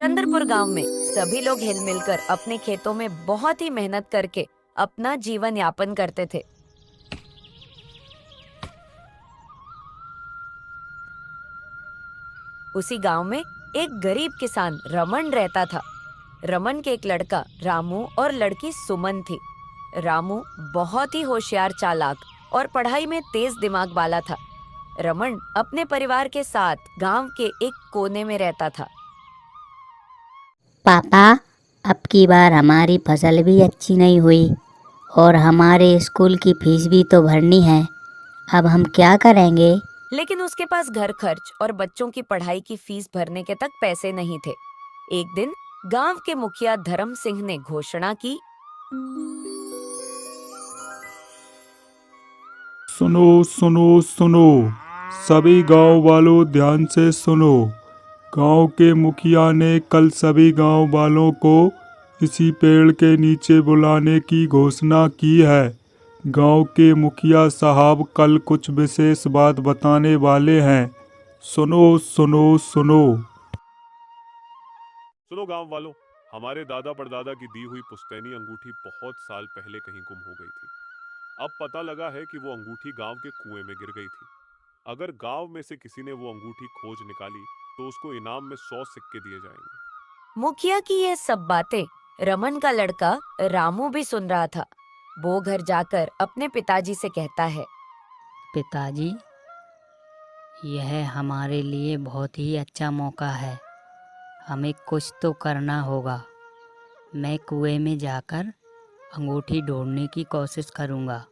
चंद्रपुर गांव में सभी लोग हिल मिलकर अपने खेतों में बहुत ही मेहनत करके अपना जीवन यापन करते थे। उसी गांव में एक गरीब किसान रमन रहता था। रमन के एक लड़का रामू और लड़की सुमन थी। रामू बहुत ही होशियार, चालाक और पढ़ाई में तेज दिमाग वाला था। रमन अपने परिवार के साथ गांव के एक कोने में रहता था। पापा, अब की बार हमारी फसल भी अच्छी नहीं हुई और हमारे स्कूल की फीस भी तो भरनी है। अब हम क्या करेंगे? लेकिन उसके पास घर खर्च और बच्चों की पढ़ाई की फीस भरने के तक पैसे नहीं थे। एक दिन गांव के मुखिया धर्म सिंह ने घोषणा की, सुनो सुनो सुनो, सभी गांव वालों ध्यान से सुनो। गांव के मुखिया ने कल सभी गांव वालों को इसी पेड़ के नीचे बुलाने की घोषणा की है। गांव के मुखिया साहब कल कुछ विशेष बात बताने वाले हैं। सुनो सुनो सुनो। सुनो गांव वालों, हमारे दादा परदादा की दी हुई पुश्तैनी अंगूठी बहुत साल पहले कहीं गुम हो गई थी। अब पता लगा है कि वो अंगूठी गांव के कुएं में गिर गई थी। अगर गांव में से किसी ने वो अंगूठी खोज निकाली तो उसको इनाम में 100 सिक्के दिए जाएंगे। मुखिया की ये सब बातें रमन का लड़का रामू भी सुन रहा था। वो घर जाकर अपने पिताजी से कहता है, पिताजी, यह हमारे लिए बहुत ही अच्छा मौका है। हमें कुछ तो करना होगा। मैं कुएं में जाकर अंगूठी ढूंढने की कोशिश करूंगा।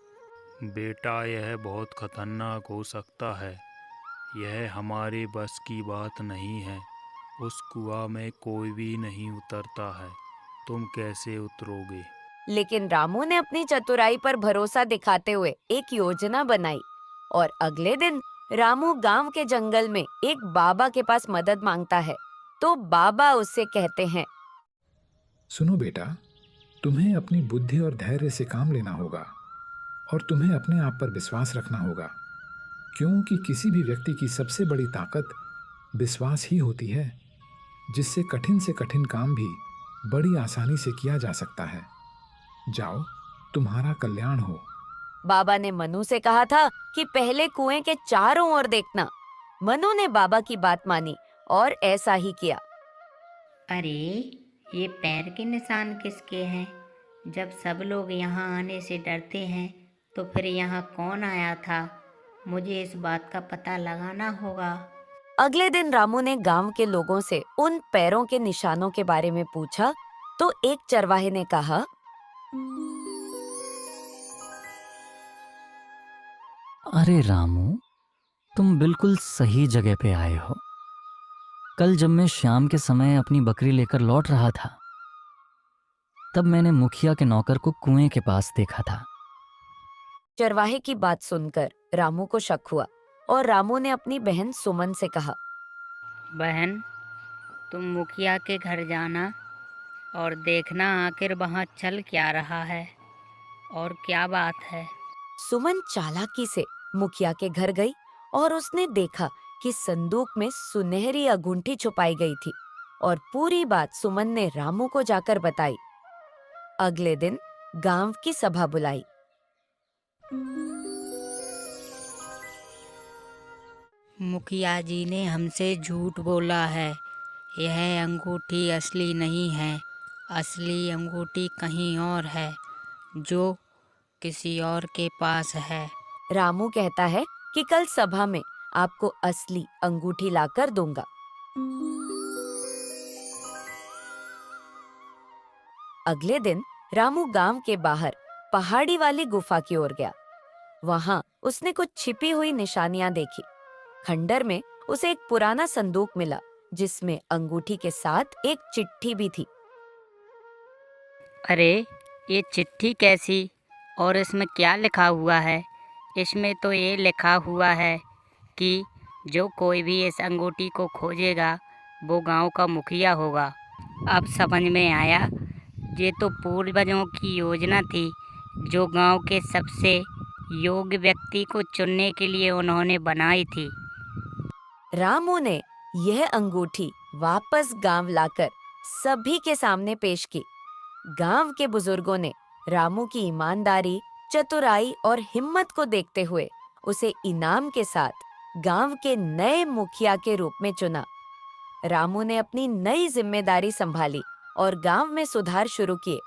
बेटा, यह बहुत खतरनाक हो सकता है। यह हमारे बस की बात नहीं है। उस कुआं में कोई भी नहीं उतरता है। तुम कैसे उतरोगे? लेकिन रामू ने अपनी चतुराई पर भरोसा दिखाते हुए एक योजना बनाई और अगले दिन रामू गांव के जंगल में एक बाबा के पास मदद मांगता है। तो बाबा उससे कहते हैं, सुनो बेटा, तुम्हें अपनी बुद्धि और धैर्य से काम लेना होगा और तुम्हें अपने आप पर विश्वास रखना होगा, क्योंकि किसी भी व्यक्ति की सबसे बड़ी ताकत विश्वास ही होती है, जिससे कठिन से कठिन काम भी बड़ी आसानी से किया जा सकता है। जाओ, तुम्हारा कल्याण हो। बाबा ने मनु से कहा था कि पहले कुएं के चारों ओर देखना। मनु ने बाबा की बात मानी और ऐसा ही किया। अरे, ये पैर के निशान किसके हैं? जब सब लोग यहाँ आने से डरते हैं तो फिर यहाँ कौन आया था? मुझे इस बात का पता लगाना होगा। अगले दिन रामू ने गांव के लोगों से उन पैरों के निशानों के बारे में पूछा तो एक चरवाहे ने कहा, अरे रामू, तुम बिल्कुल सही जगह पे आए हो। कल जब मैं शाम के समय अपनी बकरी लेकर लौट रहा था, तब मैंने मुखिया के नौकर को कुएं के पास देखा था। चरवाहे की बात सुनकर रामू को शक हुआ और रामू ने अपनी बहन सुमन से कहा, बहन, तुम मुखिया के घर जाना और देखना आखिर वहाँ चल क्या रहा है और क्या बात है। सुमन चालाकी से मुखिया के घर गई और उसने देखा कि संदूक में सुनहरी अंगूठी छुपाई गई थी और पूरी बात सुमन ने रामू को जाकर बताई। अगले दिन गांव की सभा बुलाई। मुखिया जी ने हमसे झूठ बोला है। यह अंगूठी असली नहीं है। असली अंगूठी कहीं और है, जो किसी और के पास है। रामू कहता है कि कल सभा में आपको असली अंगूठी लाकर दूंगा। अगले दिन रामू गांव के बाहर पहाड़ी वाली गुफा की ओर गया। वहां उसने कुछ छिपी हुई निशानियां देखी। खंडर में उसे एक पुराना संदूक मिला जिसमें अंगूठी के साथ एक चिट्ठी भी थी। अरे, ये चिट्ठी कैसी और इसमें क्या लिखा हुआ है? इसमें तो ये लिखा हुआ है कि जो कोई भी इस अंगूठी को खोजेगा वो गांव का मुखिया होगा। अब समझ में आया, ये तो पूर्वजों की योजना थी जो गांव के सबसे योग्य व्यक्ति को चुनने के लिए उन्होंने बनाई थी। रामू ने यह अंगूठी वापस गांव लाकर सभी के सामने पेश की। गांव के बुजुर्गों ने रामू की ईमानदारी, चतुराई और हिम्मत को देखते हुए उसे इनाम के साथ गांव के नए मुखिया के रूप में चुना। रामू ने अपनी नई जिम्मेदारी संभाली और गांव में सुधार शुरू किए।